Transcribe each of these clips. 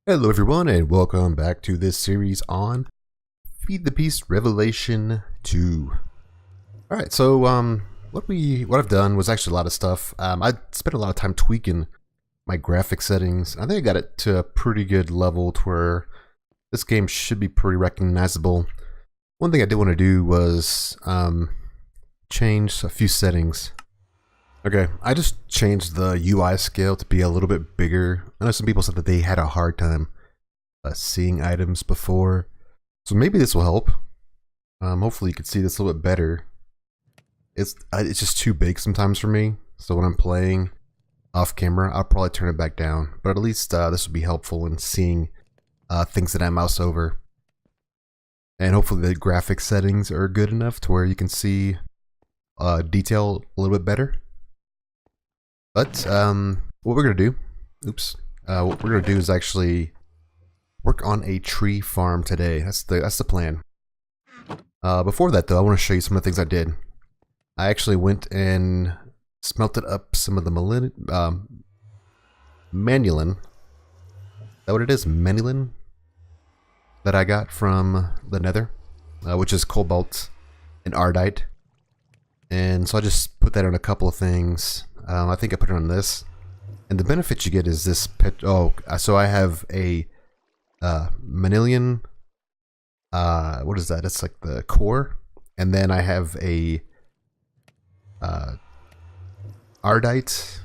Hello everyone and welcome back to this series on Feed the Beast Revelation 2. Alright, so what I've done was actually a lot of stuff. I spent a lot of time tweaking my graphic settings. I think I got it to a pretty good level to where this game should be pretty recognizable. One thing I did want to do was change a few settings. Okay, I just changed the UI scale to be a little bit bigger. I know some people said that they had a hard time seeing items before, so maybe this will help. Hopefully you can see this a little bit better. It's just too big sometimes for me, so when I'm playing off camera, I'll probably turn it back down. But at least this will be helpful in seeing things that I mouse over. And hopefully the graphic settings are good enough to where you can see detail a little bit better. But what we're gonna do, what we're gonna do is actually work on a tree farm today. That's the plan. Before that, though, I want to show you some of the things I did. I actually went and smelted up some of the manulin. Is that what it is? Manulin that I got from the Nether, which is cobalt and ardite. And so I just put that on a couple of things. I think I put it on this, and the benefit you get is this so I have a manilian. What is that? It's like the core, and then I have a ardite.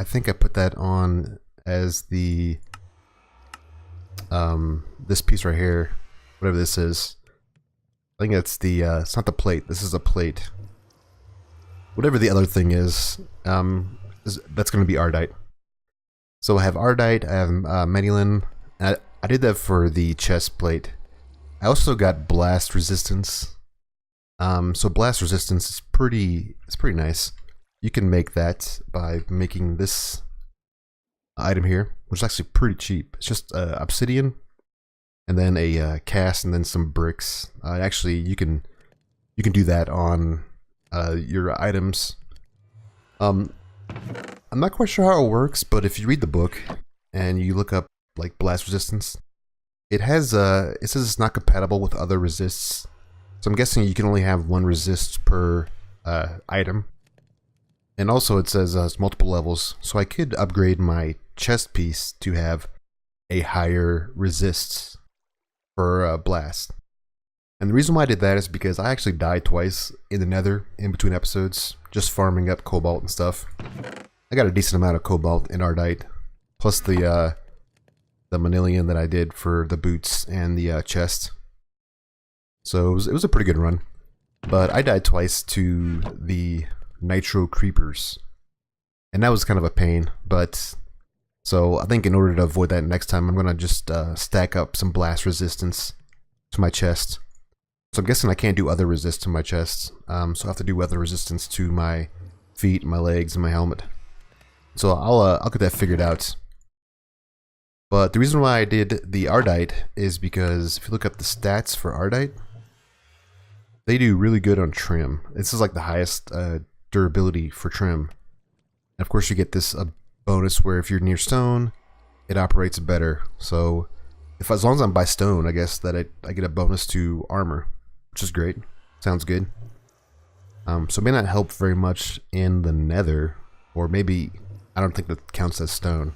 I think I put that on as the this piece right here, whatever this is. I think it's the it's not the plate. This is a plate. Whatever the other thing is, that's going to be ardite. So I have ardite, I have manulin. I did that for the chest plate. I also got blast resistance. So blast resistance is pretty nice. You can make that by making this item here, which is actually pretty cheap. It's just obsidian, and then a cast, and then some bricks. Actually, you can do that on your items. I'm not quite sure how it works, but if you read the book and you look up like blast resistance, it has it says it's not compatible with other resists. So I'm guessing you can only have one resist per item. And also it says it's multiple levels, so I could upgrade my chest piece to have a higher resist for blast. And the reason why I did that is because I actually died twice in the Nether in between episodes, just farming up cobalt and stuff. I got a decent amount of cobalt and ardite, plus the manilian that I did for the boots and the chest. So it was a pretty good run. But I died twice to the nitro creepers, and that was kind of a pain. But so I think in order to avoid that next time, I'm gonna just stack up some blast resistance to my chest. So I'm guessing I can't do other resist to my chest, so I have to do other resistance to my feet, my legs, and my helmet. So I'll get that figured out. But the reason why I did the ardite is because if you look up the stats for ardite, they do really good on trim. This is like the highest durability for trim. And of course you get this bonus where if you're near stone, it operates better. So as long as I'm by stone, I guess that I get a bonus to armor, which is great. Sounds good. So it may not help very much in the Nether, or maybe I don't think that counts as stone.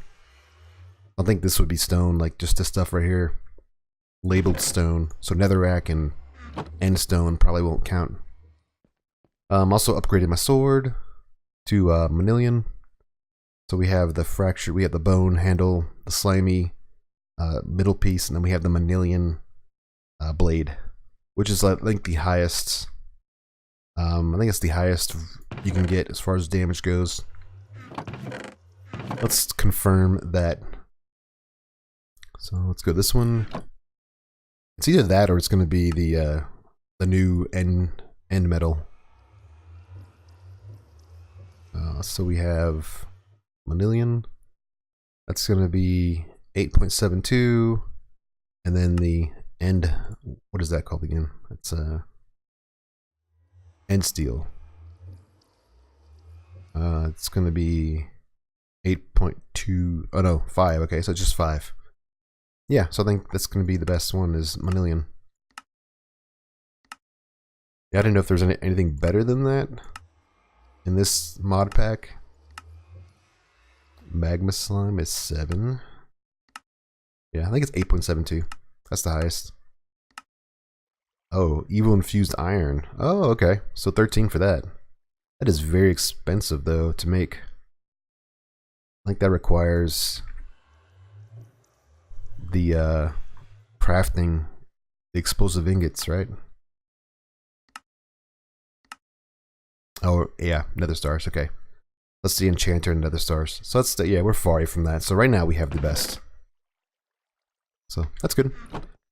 I think this would be stone, like just this stuff right here, labeled stone. So netherrack and end stone probably won't count. Also upgraded my sword to manilian. So we have the fracture, we have the bone handle, the slimy middle piece, and then we have the manilian blade, which is I think the highest. I think it's the highest you can get as far as damage goes. Let's confirm that. So let's go this one. It's either that or it's going to be the new end metal. So we have manilian. That's going to be 8.72, and then the end. What is that called again? It's end steel. It's going to be 8.2. Oh no, 5. Okay, so it's just 5. Yeah, so I think that's going to be the best one is Manilian. Yeah, I didn't know if there's anything better than that in this mod pack. Magma Slime is 7. Yeah, I think it's 8.72. That's the highest. Oh, Evil Infused Iron. Oh, okay. So 13 for that. That is very expensive, though, to make. I think that requires the crafting the explosive ingots, right? Oh, yeah, Nether Stars. Okay. Let's see Enchanter and Nether Stars. So that's yeah, we're far away from that. So right now we have the best. So that's good.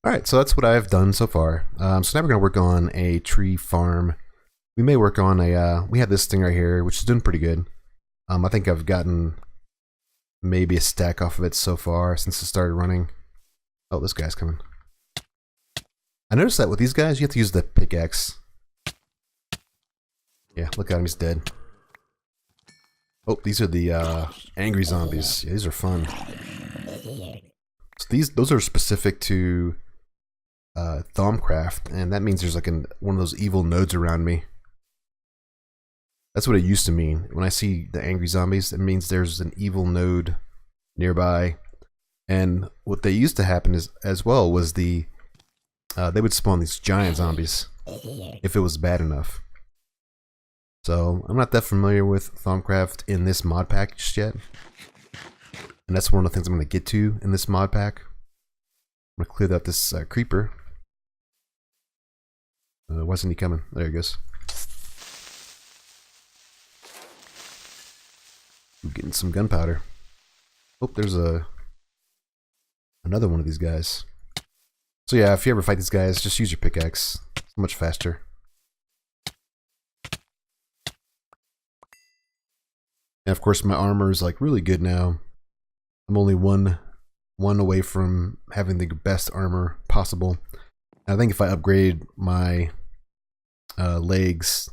Alright, so that's what I've done so far. So now we're going to work on a tree farm. We may work on a, we have this thing right here, which is doing pretty good. I think I've gotten maybe a stack off of it so far since it started running. Oh, this guy's coming. I noticed that with these guys, you have to use the pickaxe. Yeah, look at him, he's dead. Oh, these are the angry zombies. Yeah, these are fun. So those are specific to Thaumcraft, and that means there's like one of those evil nodes around me. That's what it used to mean. When I see the angry zombies, it means there's an evil node nearby. And what they used to happen is, as well, was they would spawn these giant zombies if it was bad enough. So I'm not that familiar with Thaumcraft in this mod pack just yet. And that's one of the things I'm going to get to in this mod pack. I'm going to clear out this creeper. Why isn't he coming? There he goes. I'm getting some gunpowder. Oh, there's another one of these guys. So yeah, if you ever fight these guys, just use your pickaxe. It's much faster. And of course my armor is like really good now. I'm only one away from having the best armor possible. And I think if I upgrade my legs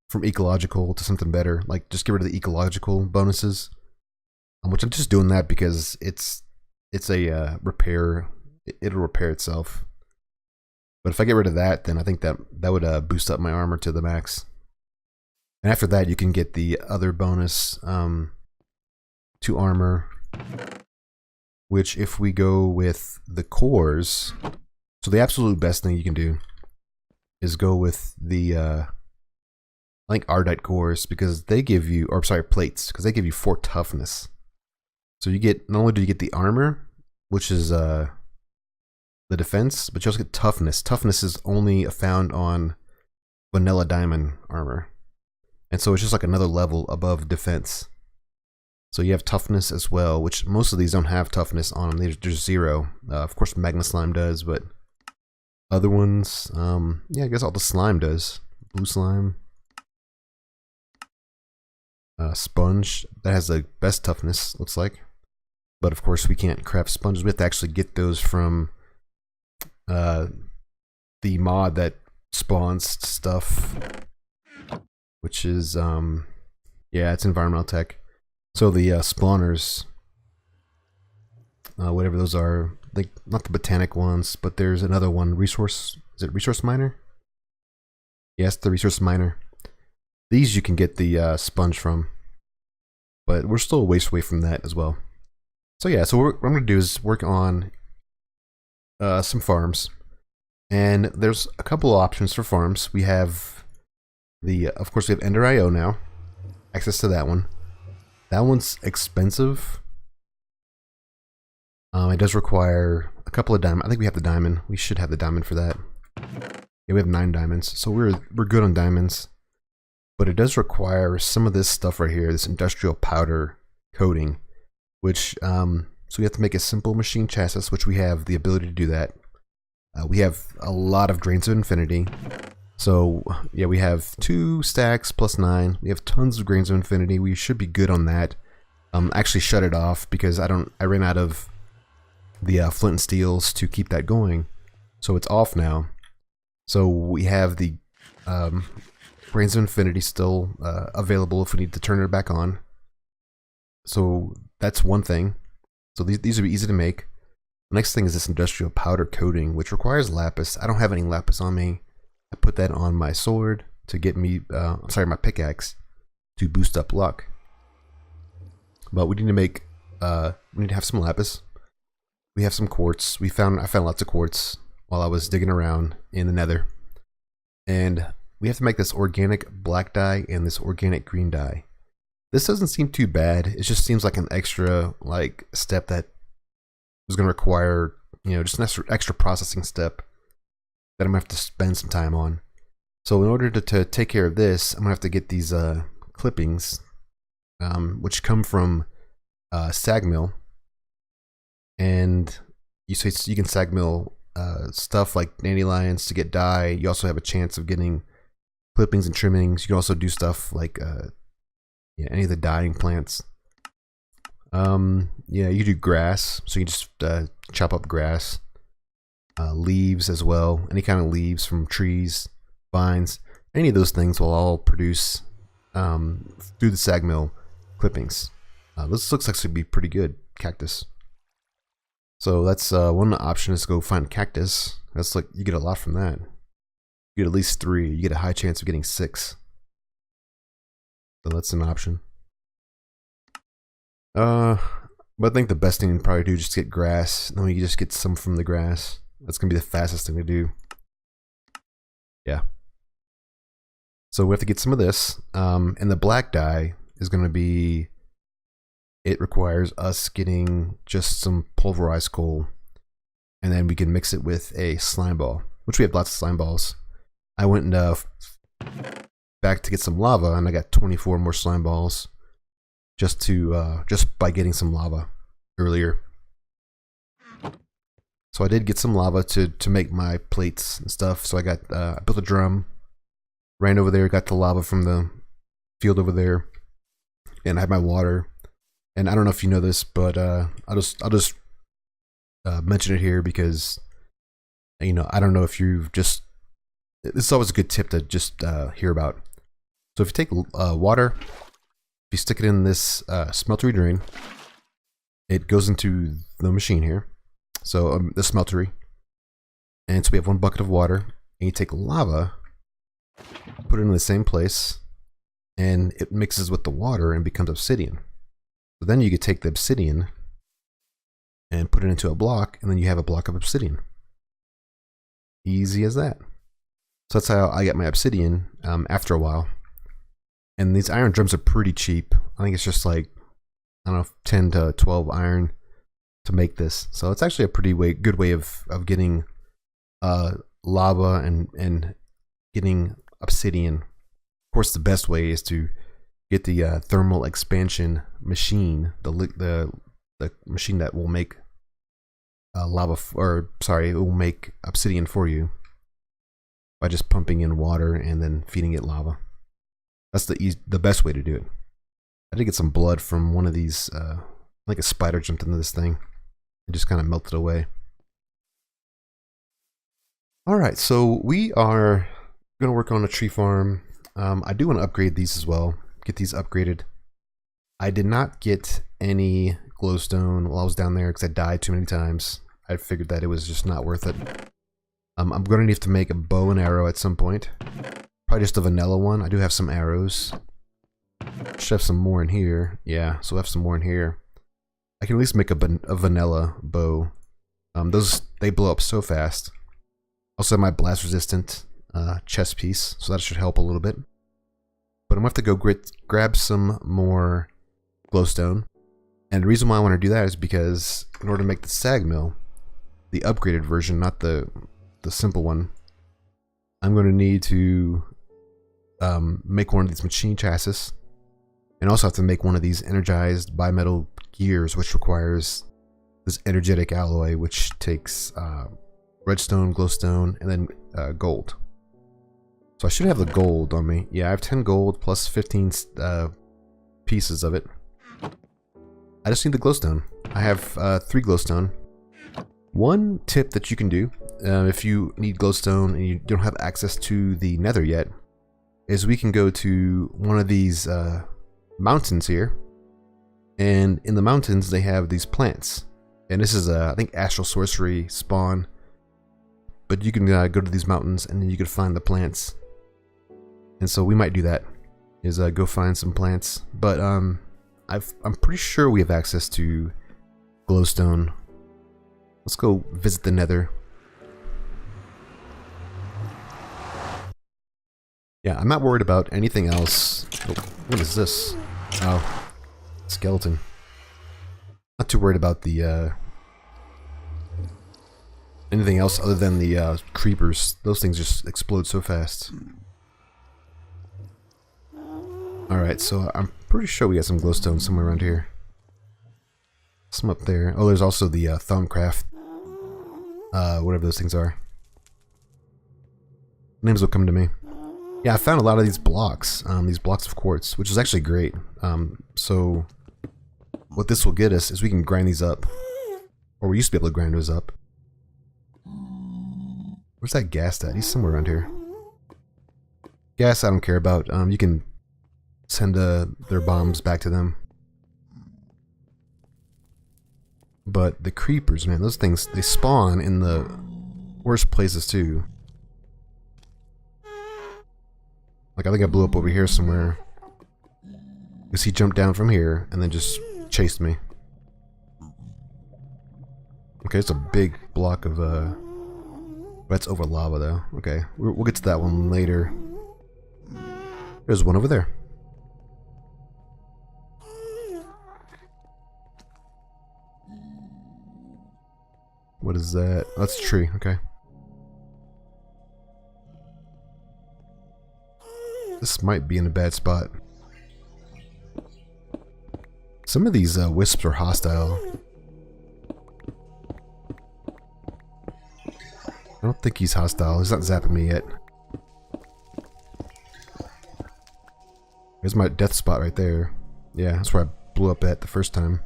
from ecological to something better, like just get rid of the ecological bonuses, which I'm just doing that because it's a repair. It'll repair itself. But if I get rid of that, then I think that would boost up my armor to the max. And after that, you can get the other bonus to armor, which if we go with the cores, so the absolute best thing you can do is go with the I think Ardite cores, because they give you, or sorry, plates, because they give you 4 toughness. So you get, not only do you get the armor, which is the defense, but you also get toughness. Toughness is only found on vanilla diamond armor. And so it's just like another level above defense. So you have toughness as well, which most of these don't have toughness on them. There's 0. Of course, Magma Slime does, but other ones, yeah, I guess all the slime does. Blue slime. Sponge, that has the best toughness, looks like. But of course, we can't craft sponges. We have to actually get those from the mod that spawns stuff, which is, yeah, it's environmental tech. So the spawners, whatever those are, like not the botanic ones, but there's another one, resource, is it resource miner? Yes, the resource miner. These you can get the sponge from, but we're still a ways away from that as well. So yeah, so what I'm going to do is work on some farms, and there's a couple of options for farms. We have of course we have Ender.io now, access to that one. That one's expensive. It does require a couple of diamonds. I think we have the diamond. We should have the diamond for that. Yeah, we have 9 diamonds, so we're good on diamonds. But it does require some of this stuff right here, this industrial powder coating, which so we have to make a simple machine chassis, which we have the ability to do that. We have a lot of Grains of Infinity. So yeah, we have 2 stacks plus 9. We have tons of Grains of Infinity. We should be good on that. Actually shut it off because I ran out of the flint and steels to keep that going. So it's off now. So we have the Grains of Infinity still available if we need to turn it back on. So that's one thing. So these would be easy to make. The next thing is this industrial powder coating, which requires lapis. I don't have any lapis on me. I put that on my sword to get me, my pickaxe to boost up luck. But we need to make, we need to have some lapis. We have some quartz. I found lots of quartz while I was digging around in the Nether. And we have to make this organic black dye and this organic green dye. This doesn't seem too bad. It just seems like an extra step that is going to require, just an extra processing step that I'm going to have to spend some time on. So in order to take care of this, I'm going to have to get these clippings, which come from sag mill. And you can sag mill stuff like dandelions to get dye. You also have a chance of getting clippings and trimmings. You can also do stuff like any of the dyeing plants. You do grass, so you just chop up grass, leaves as well, any kind of leaves from trees, vines, any of those things will all produce through the sag mill clippings. This looks like to be pretty good. Cactus. So that's one option is to go find cactus. That's like you get a lot from that. You get at least 3. You get a high chance of getting 6. So that's an option. But I think the best thing to probably do is just get grass. Then you just get some from the grass. That's gonna be the fastest thing to do. Yeah. So we have to get some of this. And the black dye is gonna be. It requires us getting just some pulverized coal, and then we can mix it with a slime ball, which we have lots of slime balls. I went back to get some lava, and I got 24 more slime balls just by getting some lava earlier. So I did get some lava to make my plates and stuff. So I built a drum, ran over there, got the lava from the field over there, and I had my water. And I don't know if you know this, but I'll just mention it here because I don't know if you've just. This is always a good tip to just hear about. So if you take water, if you stick it in this smeltery drain, it goes into the machine here. So the smeltery, and so we have 1 bucket of water, and you take lava, put it in the same place, and it mixes with the water and becomes obsidian. So then you could take the obsidian and put it into a block, and then you have a block of obsidian. Easy as that. So that's how I get my obsidian after a while. And these iron drums are pretty cheap. I think it's just like, 10 to 12 iron to make this. So it's actually a pretty good way of getting lava and getting obsidian. Of course, the best way is to get the thermal expansion machine, the machine that will make it will make obsidian for you by just pumping in water and then feeding it lava. That's the best way to do it. I did get some blood from one of these, like a spider jumped into this thing. It just kind of melted away. Alright, so we are going to work on a tree farm. I do want to upgrade these as well. Get these upgraded. I did not get any glowstone while I was down there because I died too many times. I figured that it was just not worth it. I'm going to need to make a bow and arrow at some point. Probably just a vanilla one. I do have some arrows. Should have some more in here. Yeah, so I have some more in here. I can at least make a vanilla bow. They blow up so fast. Also have my blast resistant chest piece, so that should help a little bit. But I'm going to have to go grab some more glowstone. And the reason why I want to do that is because in order to make the sag mill, the upgraded version, not the simple one, I'm going to need to make one of these machine chassis, and also have to make one of these energized bimetal gears, which requires this energetic alloy, which takes redstone, glowstone, and then gold. So I should have the gold on me. Yeah, I have 10 gold plus 15 pieces of it. I just need the glowstone. I have 3 glowstone. One tip that you can do if you need glowstone and you don't have access to the Nether yet is we can go to one of these mountains here, and in the mountains they have these plants, And this is I think Astral Sorcery spawn. But you can go to these mountains and then you can find the plants. And so we might do that. Is go find some plants. But I'm pretty sure we have access to glowstone. Let's go visit the Nether. Yeah, I'm not worried about anything else. Oh, what is this? Oh, skeleton. Not too worried about the anything else other than the creepers. Those things just explode so fast. Alright, so I'm pretty sure we got some glowstone somewhere around here. Some up there. Oh, there's also the Thumbcraft. Whatever those things are. Names will come to me. Yeah, I found a lot of these blocks of quartz, which is actually great. So what this will get us is we can grind these up. Or we used to be able to grind those up. Where's that ghast at? He's somewhere around here. Gas I don't care about. You can send their bombs back to them. But the creepers, man, those things, they spawn in the worst places too. Like I think I blew up over here somewhere. Because he jumped down from here and then just chased me. Okay, it's a big block of that's over lava though. Okay, we'll get to that one later. There's one over there. What is that? Oh, that's a tree. Okay. This might be in a bad spot. Some of these wisps are hostile. I don't think he's hostile. He's not zapping me yet. There's my death spot right there. Yeah, that's where I blew up at the first time.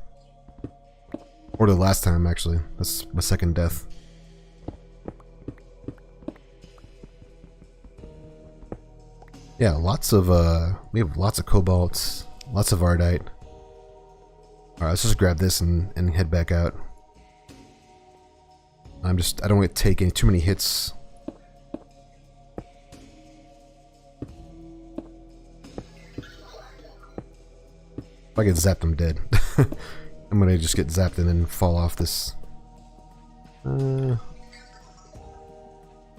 Or the last time, actually. That's my second death. Yeah, lots of, we have lots of cobalt, lots of ardite. Alright, let's just grab this and head back out. I don't want to take too many hits. If I get zapped, I'm dead. I'm gonna just get zapped and then fall off this.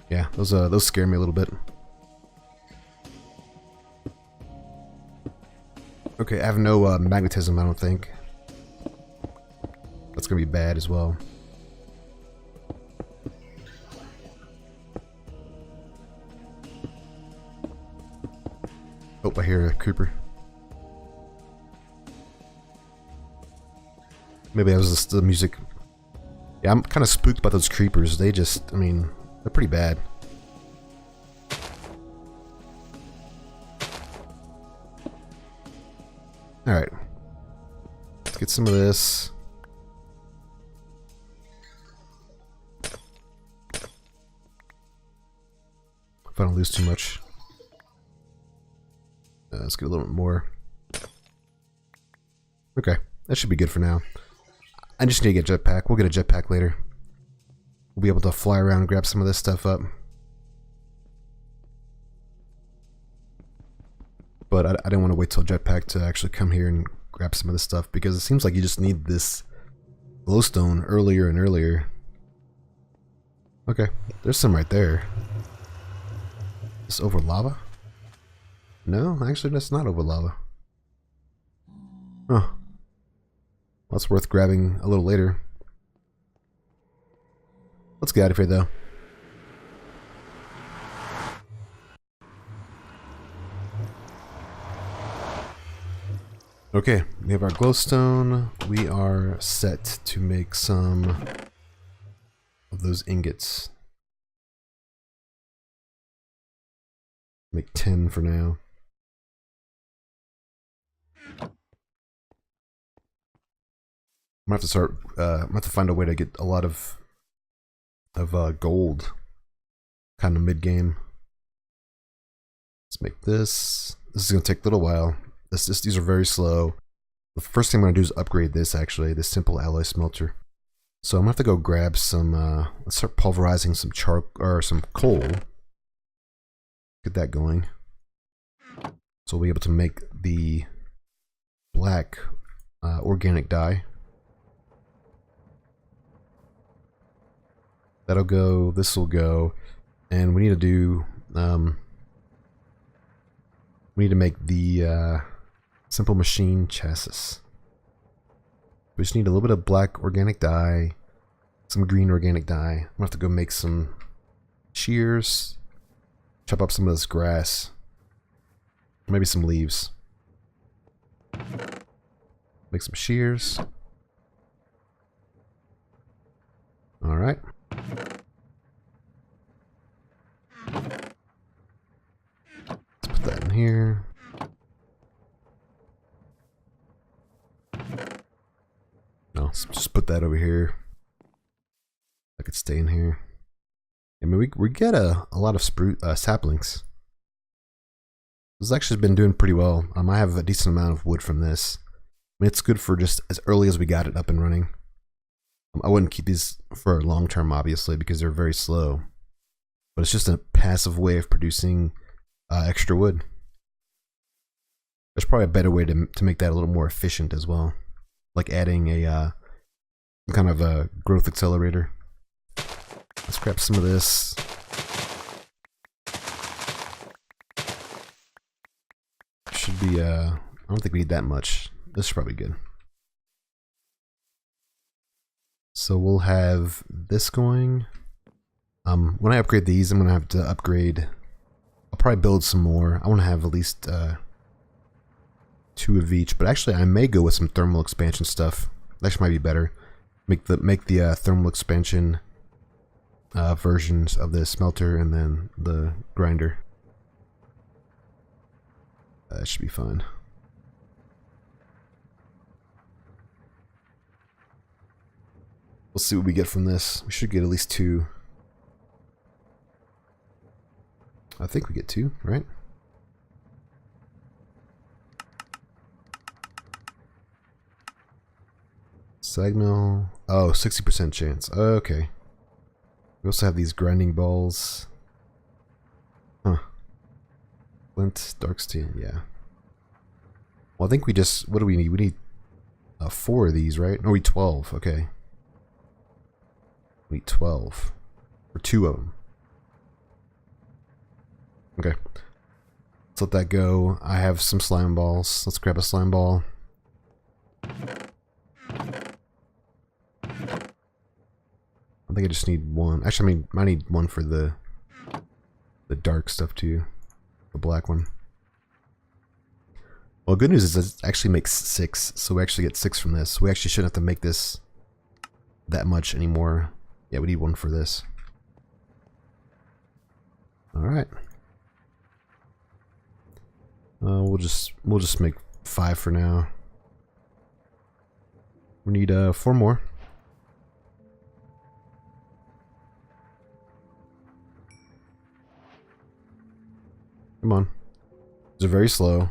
Yeah, those scare me a little bit. Okay, I have no magnetism, I don't think. That's gonna be bad as well. Oh, I hear a creeper. Maybe that was just the music. Yeah, I'm kind of spooked by those creepers. They just, I mean, they're pretty bad. Alright. Let's get some of this. If I don't lose too much. Let's get a little bit more. Okay, that should be good for now. I just need to get a jetpack. We'll get a jetpack later. We'll be able to fly around and grab some of this stuff up. But I didn't want to wait till jetpack to actually come here and grab some of this stuff because it seems like you just need this glowstone earlier and earlier. Okay, there's some right there. Is this over lava? No, actually that's not over lava. Huh. That's worth grabbing a little later. Let's get out of here though. Okay, we have our glowstone. We are set to make some of those ingots. Make 10 for now. I'm gonna have to start. I'm gonna have to find a way to get a lot of gold, kind of mid game. Let's make this. This is gonna take a little while. These are very slow. The first thing I'm gonna do is upgrade this. Actually, this simple alloy smelter. So I'm gonna have to go grab some, let's start pulverizing some or some coal. Get that going. So we'll be able to make the black organic dye. That'll go, this will go, and we need to do, we need to make the simple machine chassis. We just need a little bit of black organic dye, some green organic dye. I'm gonna have to go make some shears, chop up some of this grass, maybe some leaves. Make some shears. Alright. Let's put that in here. No, let's just put that over here. I could stay in here. I mean, we get a lot of saplings. This has actually been doing pretty well. I have a decent amount of wood from this. I mean, it's good for just as early as we got it up and running. I wouldn't keep these for long term, obviously, because they're very slow. But it's just a passive way of producing extra wood. There's probably a better way to make that a little more efficient as well. Like adding a kind of a growth accelerator. Let's grab some of this. Should be, I don't think we need that much. This is probably good. So we'll have this going. When I upgrade these, I'm going to have to upgrade. I'll probably build some more. I want to have at least 2 of each. But actually, I may go with some thermal expansion stuff. That actually might be better. Make the thermal expansion versions of the smelter and then the grinder. That should be fine. We'll see what we get from this. We should get at least 2. I think we get 2, right? Signal. Oh, 60% chance. Okay. We also have these grinding balls. Huh. Flint, dark steel, yeah. Well, I think we just, what do we need? We need 4 of these, right? No, we need 12, okay. We need 12. Or 2 of them. Okay. Let's let that go. I have some slime balls. Let's grab a slime ball. I think I just need 1. Actually, I mean, I need 1 for the dark stuff too. The black one. Well, good news is it actually makes 6, so we actually get 6 from this. We actually shouldn't have to make this that much anymore. Yeah, we need 1 for this. All right. We'll just make 5 for now. We need 4 more. Come on. These are very slow.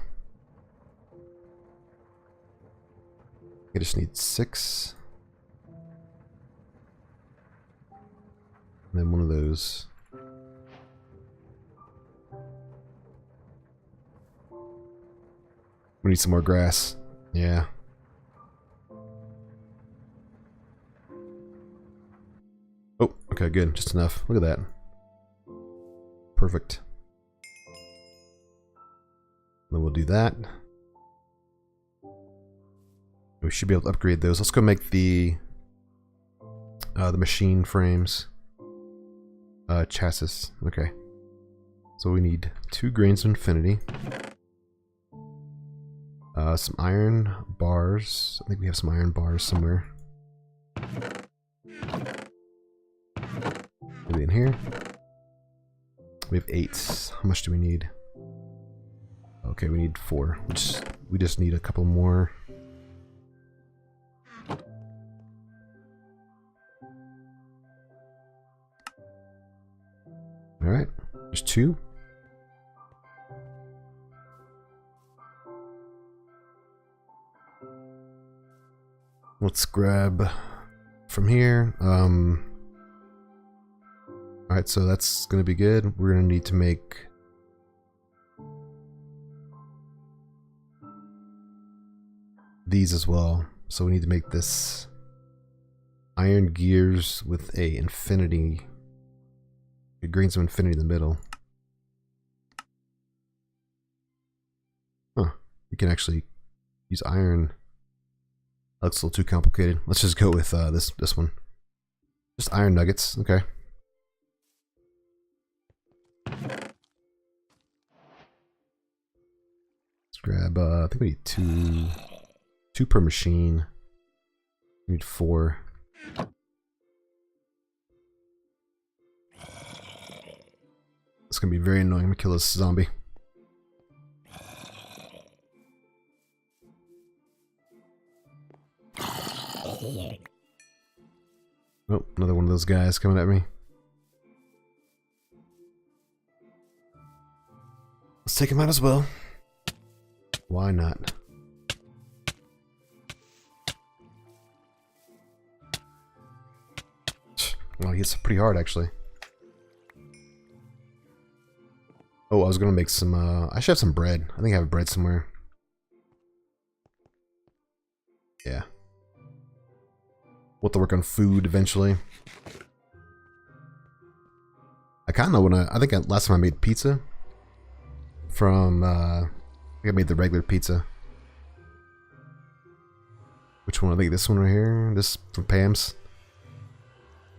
I just need 6. And then 1 of those. We need some more grass. Yeah. Oh, okay, good. Just enough. Look at that. Perfect. Then we'll do that. We should be able to upgrade those. Let's go make the machine frames. Chassis. Okay. So we need 2 grains of infinity. Some iron bars. I think we have some iron bars somewhere. Maybe in here. We have 8. How much do we need? Okay, we need 4. We just need a couple more. Alright, there's 2. Let's grab from here. Alright, so that's gonna be good. We're gonna need to make these as well. So we need to make this iron gears with a infinity, grains of infinity in the middle. Huh, you can actually use iron. That looks a little too complicated. Let's just go with this one. Just iron nuggets, okay. Let's grab, I think we need two per machine. We need 4. It's gonna be very annoying. I'm gonna kill this zombie. Oh, another one of those guys coming at me. Let's take him out as well. Why not? Well, he hits pretty hard, actually. Oh, I was gonna make some, I should have some bread. I think I have bread somewhere. Yeah. We'll have to work on food eventually. I kind of want to, I think last time I made pizza from, I think I made the regular pizza. Which one? I think this one right here. This from Pam's.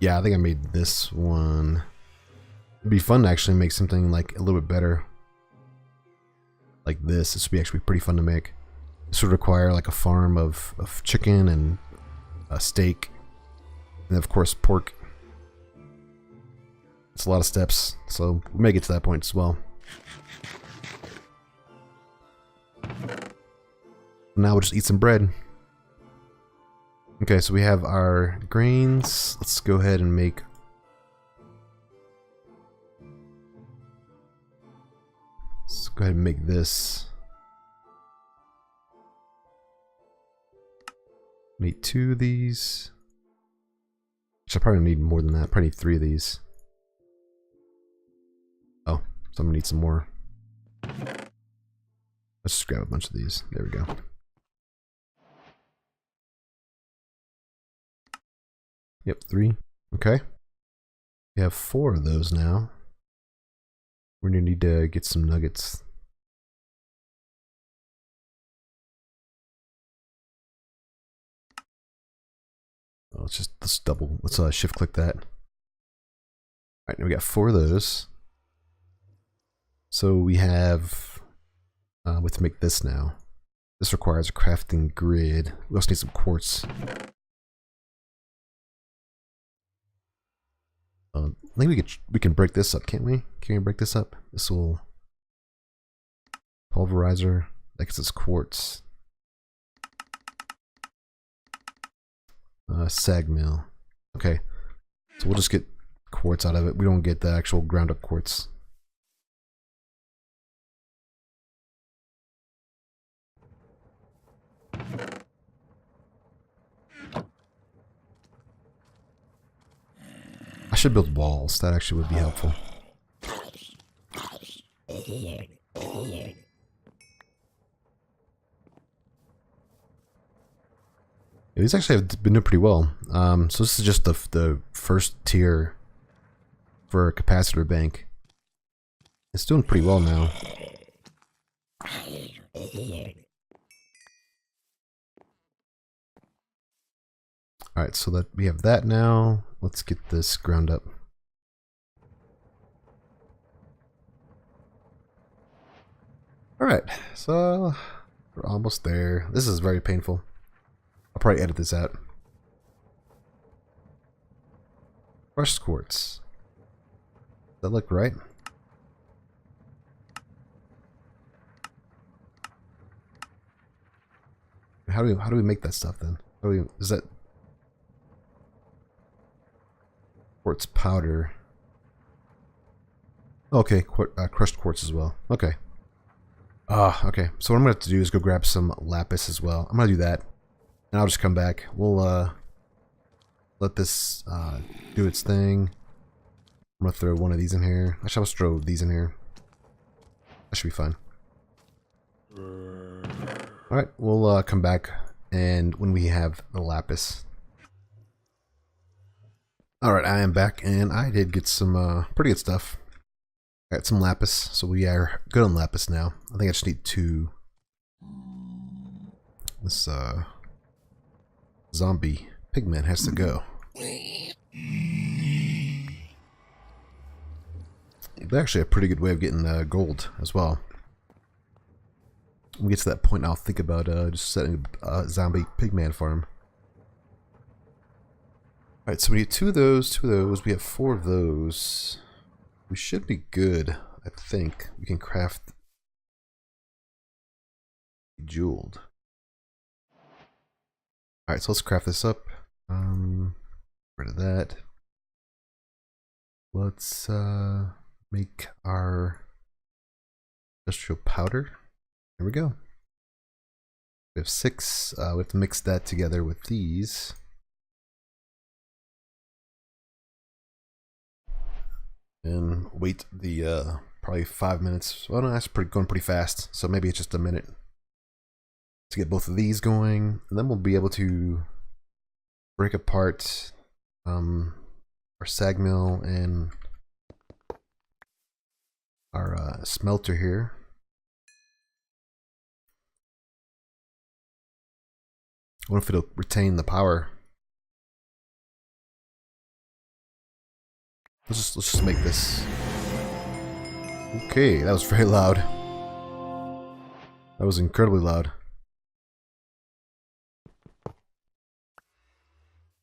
Yeah, I think I made this one. It'd be fun to actually make something like a little bit better. Like this. This would be actually pretty fun to make. This would require like a farm of chicken and a steak. And of course pork. It's a lot of steps. So we may get to that point as well. Now we'll just eat some bread. Okay, so we have our grains. Let's go ahead and make... Let's go ahead and make this. Need 2 of these. Which I probably need more than that. Probably need 3 of these. Oh, so I'm gonna need some more. Let's just grab a bunch of these. There we go. Yep, 3. Okay. We have 4 of those now. We're gonna need to get some nuggets. Oh, let's double. Let's shift click that. Alright, now we got 4 of those. So we have we have to make this now. This requires a crafting grid. We also need some quartz. I think we can break this up, can't we? Can we break this up? This will pulverizer. That gets us quartz. Sag mill. Okay, so we'll just get quartz out of it. We don't get the actual ground up quartz. I should build walls. That actually would be helpful. Yeah, these actually have been doing pretty well. So this is just the first tier for Capacitor Bank. It's doing pretty well now. Alright, so that we have that now. Let's get this ground up. Alright, so we're almost there. This is very painful. I'll probably edit this out. Crushed quartz. Does that look right? How do we make that stuff then? Is that quartz powder? Okay, crushed quartz as well. Okay. Okay. So what I'm gonna have to do is go grab some lapis as well. I'm gonna do that, and I'll just come back. We'll let this do its thing. I'm gonna throw one of these in here. Actually, I'll just throw these in here. That should be fine. Alright, we'll come back and when we have the lapis. Alright, I am back and I did get some pretty good stuff. I got some lapis, so we are good on lapis now. I think I just need two. This zombie pigman has to go. But actually a pretty good way of getting gold as well. When we get to that point, I'll think about just setting a zombie pigman farm. Alright, so we need two of those. We have 4 of those. We should be good, I think. We can craft jeweled. Alright, so let's craft this up. Rid of that. Let's make our industrial powder. There we go. We have 6. We have to mix that together with these. And wait the probably 5 minutes. Well, no, that's going pretty fast. So maybe it's just a minute to get both of these going, and then we'll be able to break apart our sag mill and our smelter here. I wonder if it'll retain the power. Let's just make this. Okay, that was very loud. That was incredibly loud.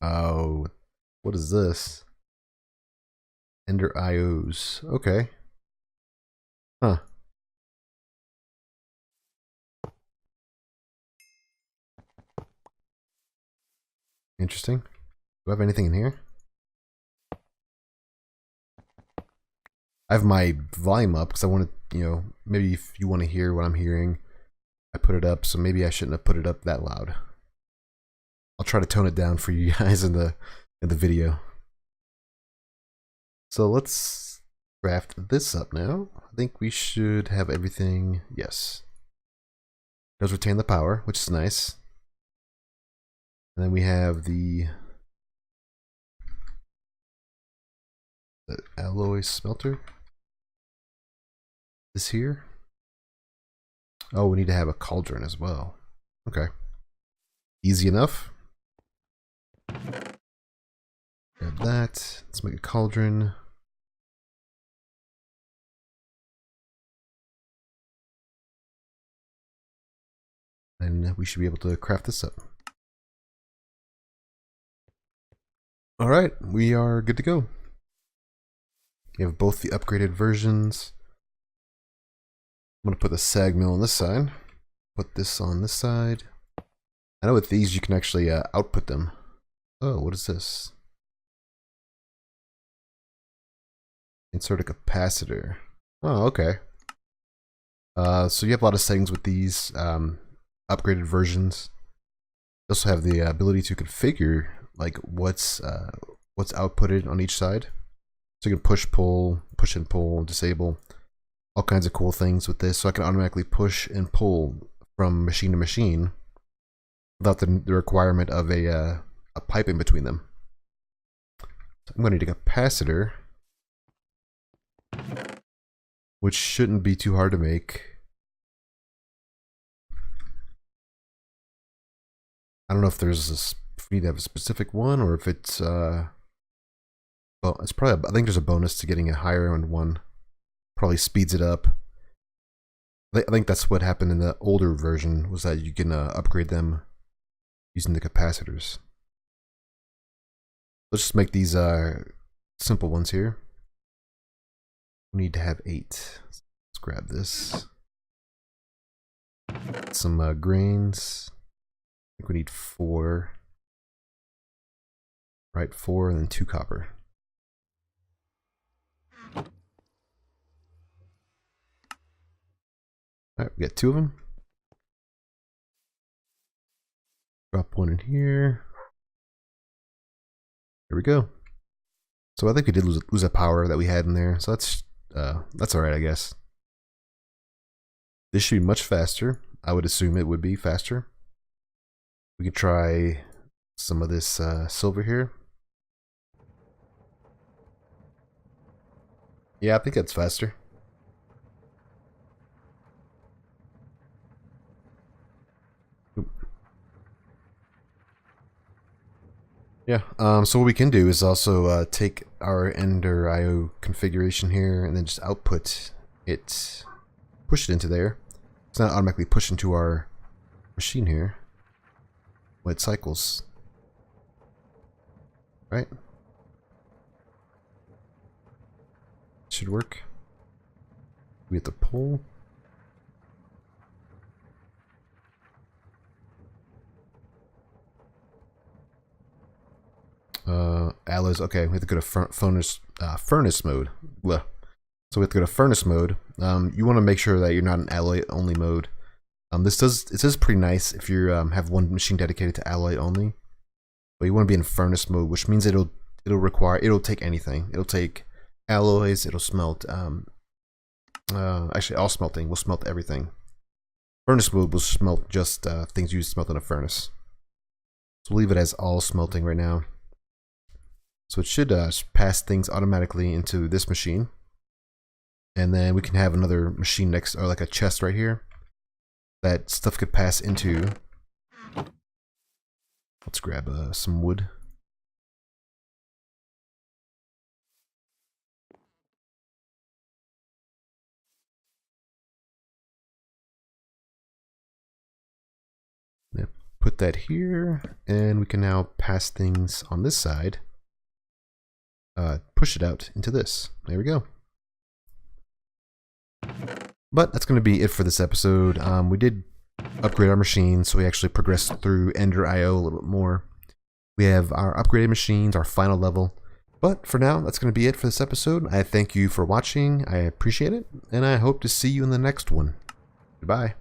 Oh, what is this? Ender IOs. Okay. Huh. Interesting. Do I have anything in here? I have my volume up because I want to, you know, maybe if you want to hear what I'm hearing, I put it up, so maybe I shouldn't have put it up that loud. I'll try to tone it down for you guys in the video. So let's craft this up now. I think we should have everything. Yes. It does retain the power, which is nice. And then we have the alloy smelter. This here. Oh, we need to have a cauldron as well. Okay. Easy enough. Grab that. Let's make a cauldron. And we should be able to craft this up. Alright, we are good to go. We have both the upgraded versions. I'm going to put the sag mill on this side. Put this on this side. I know with these you can actually output them. Oh, what is this? Insert a capacitor. Oh, okay. So you have a lot of settings with these upgraded versions. You also have the ability to configure like what's outputted on each side. So you can push, pull, push and pull, disable. All kinds of cool things with this. So I can automatically push and pull from machine to machine without the requirement of a pipe in between them. So I'm going to need a capacitor, which shouldn't be too hard to make. I don't know if there's if we need to have a specific one or if it's well, it's probably, I think there's a bonus to getting a higher end one. Probably speeds it up. I think that's what happened in the older version, was that you can upgrade them using the capacitors. Let's just make these simple ones here. We need to have 8. Let's grab this. Some grains. I think we need 4. Right, 4 and then 2 copper. Alright, we got 2 of them. Drop one in here. Here we go. So I think we did lose a power that we had in there, so that's alright, I guess. This should be much faster. I would assume it would be faster. We could try some of this silver here. Yeah, I think that's faster. Yeah, so what we can do is also take our Ender IO configuration here and then just output it, push it into there. It's not automatically pushed into our machine here when it cycles. Right? Should work. We hit the pull. Alloys. Okay, we have to go to furnace mode. Blah. So we have to go to furnace mode. You want to make sure that you're not in alloy only mode. It is pretty nice if you have one machine dedicated to alloy only. But you want to be in furnace mode, which means it'll take anything. It'll take alloys. It'll smelt. Actually, all smelting will smelt everything. Furnace mode will smelt just things you smelt in a furnace. So we'll leave it as all smelting right now. So it should pass things automatically into this machine. And then we can have another machine next, or like a chest right here, that stuff could pass into. Let's grab some wood. Yeah, put that here, and we can now pass things on this side. Push it out into this. There we go. But that's going to be it for this episode. We did upgrade our machine, so we actually progressed through Ender IO a little bit more. We have our upgraded machines, our final level. But for now, that's going to be it for this episode. I thank you for watching. I appreciate it, and I hope to see you in the next one. Goodbye.